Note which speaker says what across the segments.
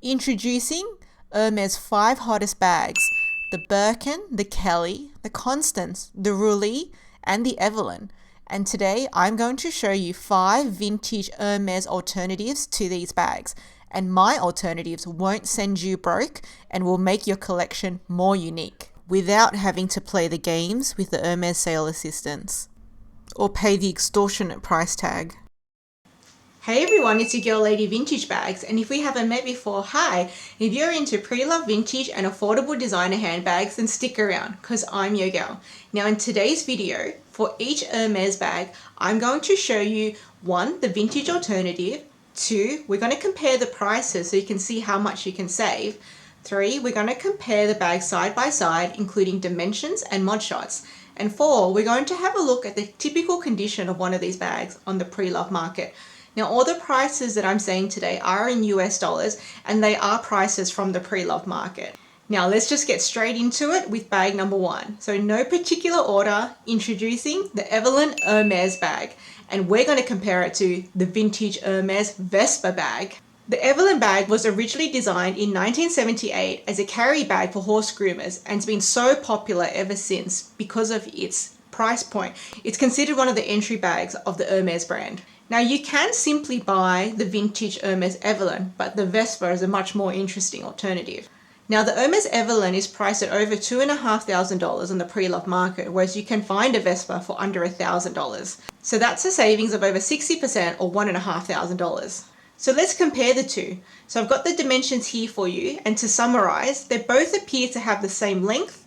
Speaker 1: Introducing Hermes' 5 hottest bags, the Birkin, the Kelly, the Constance, the Roulis, and the Evelyn. And today I'm going to show you 5 vintage Hermes alternatives to these bags. And my alternatives won't send you broke and will make your collection more unique without having to play the games with the Hermes sale assistants or pay the extortionate price tag. Hey everyone, it's your girl Lady Vintage Bags, and if we haven't met before, hi! If you're into pre-loved vintage and affordable designer handbags, then stick around, because I'm your girl. Now in today's video, for each Hermes bag, I'm going to show you 1, the vintage alternative, 2, we're going to compare the prices so you can see how much you can save, 3, we're going to compare the bags side by side, including dimensions and mod shots, and 4, we're going to have a look at the typical condition of one of these bags on the pre-loved market. Now all the prices that I'm saying today are in US dollars and they are prices from the pre-loved market. Now let's just get straight into it with bag number 1. So no particular order, introducing the Evelyn Hermes bag, and we're going to compare it to the vintage Hermes Vespa bag. The Evelyn bag was originally designed in 1978 as a carry bag for horse groomers and it's been so popular ever since because of its price point. It's considered one of the entry bags of the Hermes brand. Now you can simply buy the vintage Hermes Evelyn, but the Vespa is a much more interesting alternative. Now the Hermes Evelyn is priced at over $2,500 on the pre-loved market, whereas you can find a Vespa for under $1,000. So that's a savings of over 60% or $1,500. So let's compare the two. So I've got the dimensions here for you, and to summarize, they both appear to have the same length.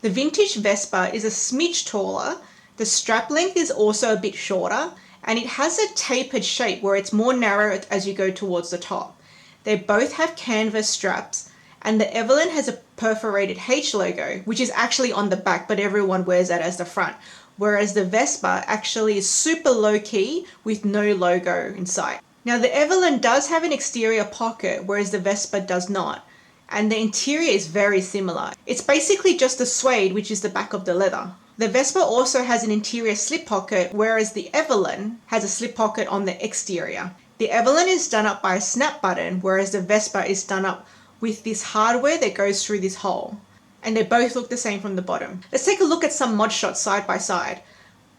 Speaker 1: The vintage Vespa is a smidge taller, the strap length is also a bit shorter, and it has a tapered shape where it's more narrow as you go towards the top. They both have canvas straps, and the Evelyn has a perforated H logo, which is actually on the back, but everyone wears that as the front, whereas the Vespa actually is super low key with no logo in sight. Now the Evelyn does have an exterior pocket, whereas the Vespa does not, and the interior is very similar. It's basically just the suede, which is the back of the leather. The Vespa also has an interior slip pocket, whereas the Evelyn has a slip pocket on the exterior. The Evelyn is done up by a snap button, whereas the Vespa is done up with this hardware that goes through this hole. And they both look the same from the bottom. Let's take a look at some mod shots side by side.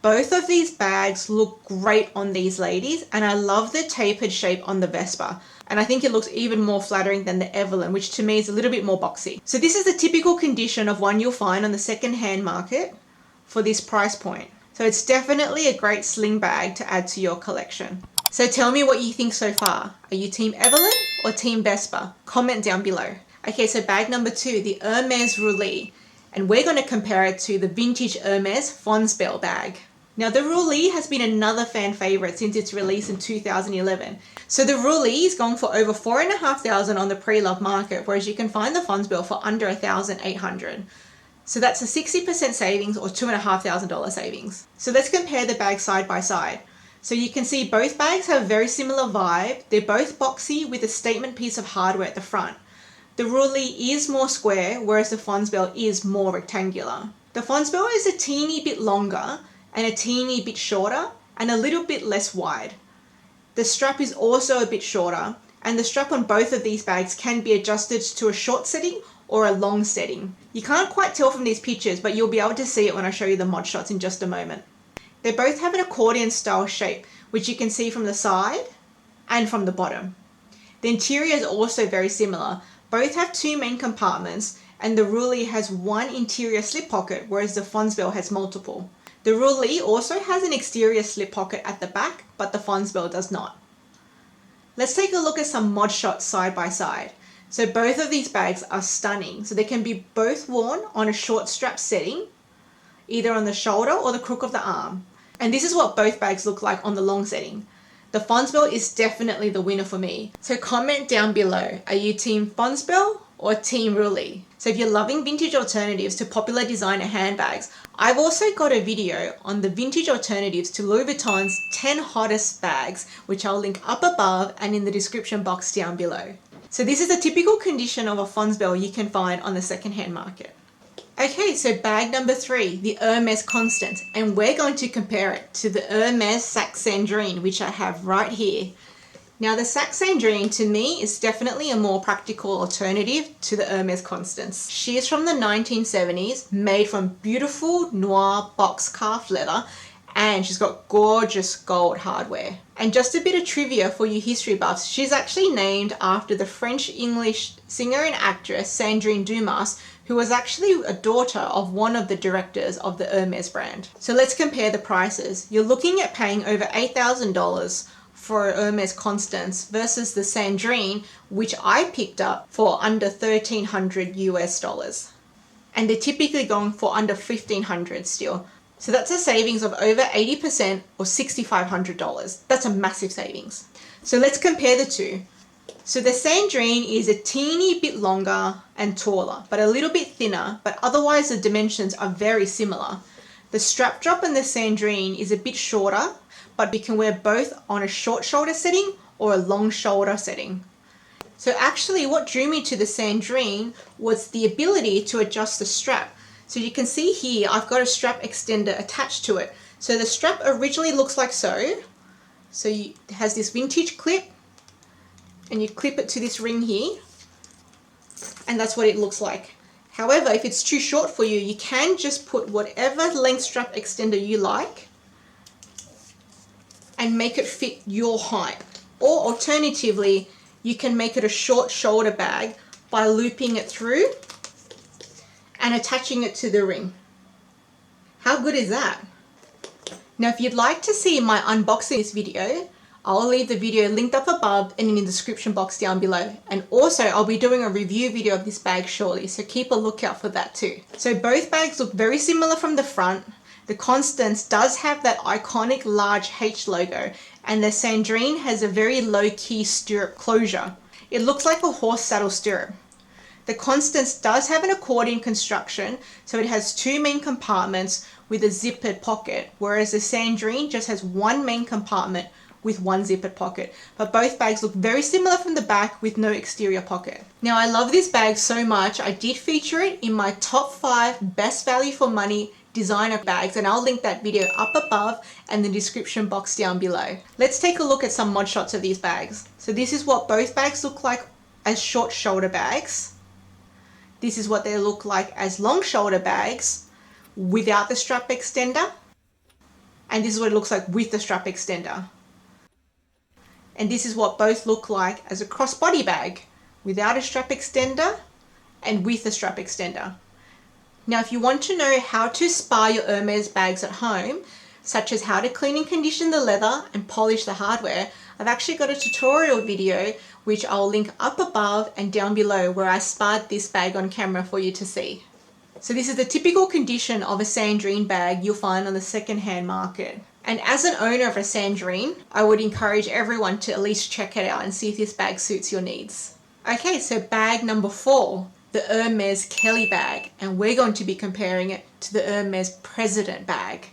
Speaker 1: Both of these bags look great on these ladies, and I love the tapered shape on the Vespa. And I think it looks even more flattering than the Evelyn, which to me is a little bit more boxy. So this is the typical condition of one you'll find on the second-hand market for this price point. So it's definitely a great sling bag to add to your collection. So tell me what you think so far. Are you team Evelyn or team Vespa? Comment down below. Okay, so bag number 2, the Hermes Roulis. And we're going to compare it to the vintage Hermes Fonsbelle bag. Now the Roulis has been another fan favorite since its release in 2011. So the Roulis is going for over $4,500 on the pre-loved market, whereas you can find the Fonsbelle for under $1,800. So that's a 60% savings or $2,500 savings. So let's compare the bags side by side. So you can see both bags have a very similar vibe. They're both boxy with a statement piece of hardware at the front. The Roulis is more square, whereas the Fonsbelle is more rectangular. The Fonsbelle is a teeny bit longer and a teeny bit shorter and a little bit less wide. The strap is also a bit shorter, and the strap on both of these bags can be adjusted to a short setting or a long setting. You can't quite tell from these pictures, but you'll be able to see it when I show you the mod shots in just a moment. They both have an accordion style shape, which you can see from the side and from the bottom. The interior is also very similar. Both have 2 main compartments, and the Roulis has 1 interior slip pocket, whereas the Fonsbelle has multiple. The Roulis also has an exterior slip pocket at the back, but the Fonsbelle does not. Let's take a look at some mod shots side by side. So both of these bags are stunning. So they can be both worn on a short strap setting, either on the shoulder or the crook of the arm. And this is what both bags look like on the long setting. The Fonsbelle is definitely the winner for me. So comment down below, are you team Fonsbelle or team Roulis? So if you're loving vintage alternatives to popular designer handbags, I've also got a video on the vintage alternatives to Louis Vuitton's 10 hottest bags, which I'll link up above and in the description box down below. So this is a typical condition of a Fonsbelle you can find on the second-hand market. Okay, so bag number 3, the Hermes Constance, and we're going to compare it to the Hermes Sandrine, which I have right here. Now the sac Sandrine to me is definitely a more practical alternative to the Hermes Constance. She is from the 1970s, made from beautiful noir box calf leather, and she's got gorgeous gold hardware. And just a bit of trivia for you history buffs, she's actually named after the French-English singer and actress Sandrine Dumas, who was actually a daughter of one of the directors of the Hermes brand. So let's compare the prices. You're looking at paying over $8,000 for Hermes Constance versus the Sandrine, which I picked up for under $1,300 US. And they're typically going for under $1,500 still. So that's a savings of over 80% or $6,500. That's a massive savings. So let's compare the two. So the Sandrine is a teeny bit longer and taller, but a little bit thinner, but otherwise the dimensions are very similar. The strap drop in the Sandrine is a bit shorter, but we can wear both on a short shoulder setting or a long shoulder setting. So actually what drew me to the Sandrine was the ability to adjust the strap. So you can see here I've got a strap extender attached to it. So the strap originally looks like so. So it has this vintage clip and you clip it to this ring here, and that's what it looks like. However, if it's too short for you, you can just put whatever length strap extender you like and make it fit your height. Or alternatively, you can make it a short shoulder bag by looping it through and attaching it to the ring. How good is that? Now, if you'd like to see my unboxing this video, I'll leave the video linked up above and in the description box down below. And also I'll be doing a review video of this bag shortly, so keep a lookout for that too. So both bags look very similar from the front. The Constance does have that iconic large H logo, and the Sandrine has a very low-key stirrup closure. It looks like a horse saddle stirrup. The Constance does have an accordion construction, so it has two main compartments with a zippered pocket, whereas the Sandrine just has one main compartment with one zippered pocket. But both bags look very similar from the back with no exterior pocket. Now I love this bag so much, I did feature it in my top 5 best value for money designer bags, and I'll link that video up above and the description box down below. Let's take a look at some mod shots of these bags. So this is what both bags look like as short shoulder bags. This is what they look like as long shoulder bags without the strap extender. And this is what it looks like with the strap extender. And this is what both look like as a crossbody bag without a strap extender and with a strap extender. Now, if you want to know how to spar your Hermes bags at home, such as how to clean and condition the leather and polish the hardware, I've actually got a tutorial video which I'll link up above and down below where I sparred this bag on camera for you to see. So this is the typical condition of a Sandrine bag you'll find on the second-hand market. And as an owner of a Sandrine, I would encourage everyone to at least check it out and see if this bag suits your needs. Okay, so bag number 4. The Hermes Kelly bag, and we're going to be comparing it to the Hermes President bag.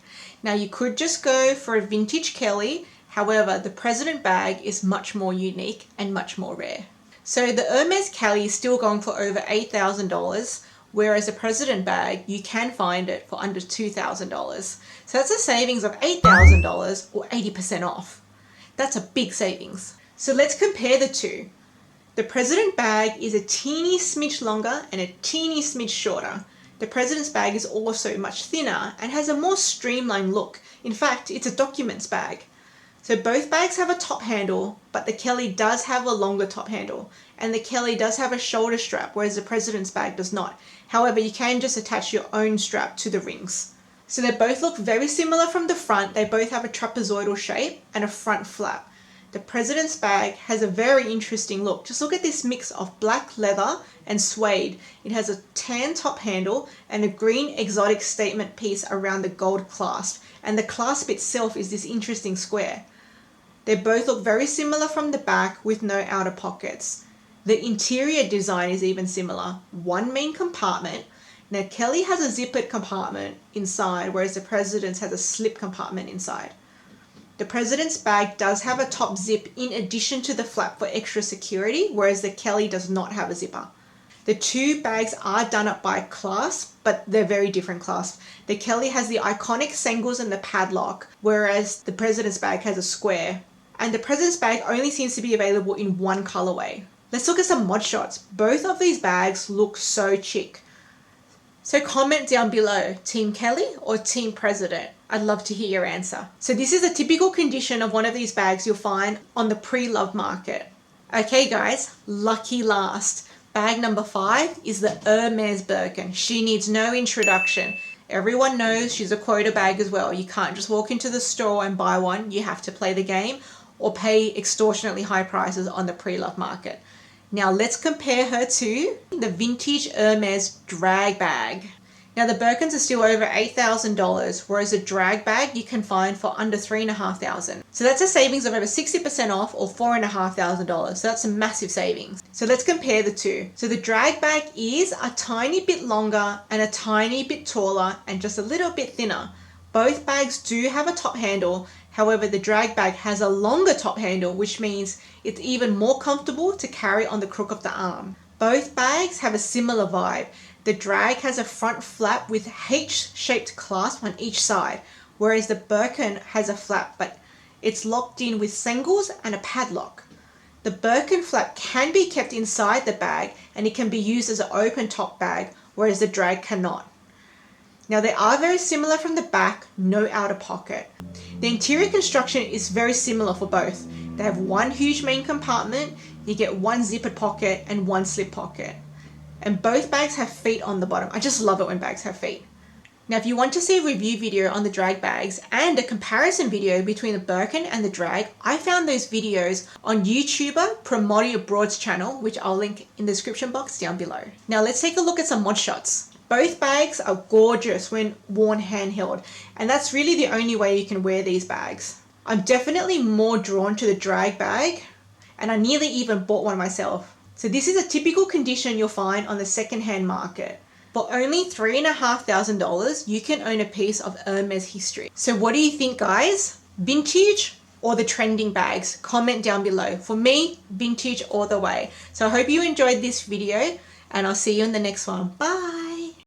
Speaker 1: Now you could just go for a vintage Kelly, however the President bag is much more unique and much more rare. So the Hermes Kelly is still going for over $8,000, whereas the President bag you can find it for under $2,000. So that's a savings of $8,000 or 80% off. That's a big savings. So let's compare the two. The President bag is a teeny smidge longer and a teeny smidge shorter. The President's bag is also much thinner and has a more streamlined look. In fact, it's a documents bag. So both bags have a top handle, but the Kelly does have a longer top handle. And the Kelly does have a shoulder strap, whereas the President's bag does not. However, you can just attach your own strap to the rings. So they both look very similar from the front. They both have a trapezoidal shape and a front flap. The President's bag has a very interesting look. Just look at this mix of black leather and suede. It has a tan top handle and a green exotic statement piece around the gold clasp. And the clasp itself is this interesting square. They both look very similar from the back with no outer pockets. The interior design is even similar. One main compartment. Now Kelly has a zippered compartment inside, whereas the President's has a slip compartment inside. The President's bag does have a top zip in addition to the flap for extra security, whereas the Kelly does not have a zipper. The two bags are done up by clasp, but they're very different clasps. The Kelly has the iconic sangles and the padlock, whereas the President's bag has a square. and the President's bag only seems to be available in one colorway. Let's look at some mod shots. Both of these bags look so chic. So comment down below, Team Kelly or Team President? I'd love to hear your answer. So this is a typical condition of one of these bags you'll find on the pre-loved market. Okay guys, lucky last. Bag number 5 is the Hermes Birkin. She needs no introduction. Everyone knows she's a quota bag as well. You can't just walk into the store and buy one. You have to play the game or pay extortionately high prices on the pre-loved market. Now let's compare her to the vintage Hermes drag bag. Now the Birkins are still over $8,000, whereas a drag bag you can find for under $3,500. So that's a savings of over 60% off, or $4,500. So that's a massive savings. So let's compare the two. So the drag bag is a tiny bit longer and a tiny bit taller and just a little bit thinner. Both bags do have a top handle. However, the drag bag has a longer top handle, which means it's even more comfortable to carry on the crook of the arm. Both bags have a similar vibe. The drag has a front flap with H-shaped clasp on each side, whereas the Birkin has a flap, but it's locked in with sangles and a padlock. The Birkin flap can be kept inside the bag and it can be used as an open top bag, whereas the drag cannot. Now they are very similar from the back, no outer pocket. The interior construction is very similar for both. They have one huge main compartment, you get one zippered pocket and one slip pocket. And both bags have feet on the bottom. I just love it when bags have feet. Now if you want to see a review video on the drag bags and a comparison video between the Birkin and the drag, I found those videos on YouTuber Promote Abroad's channel, which I'll link in the description box down below. Now let's take a look at some mod shots. Both bags are gorgeous when worn handheld, and that's really the only way you can wear these bags. I'm definitely more drawn to the drag bag, and I nearly even bought one myself. So this is a typical condition you'll find on the second-hand market. For only $3,500, you can own a piece of Hermes history. So what do you think, guys? Vintage or the trending bags? Comment down below. For me, vintage all the way. So I hope you enjoyed this video, and I'll see you in the next one. Bye!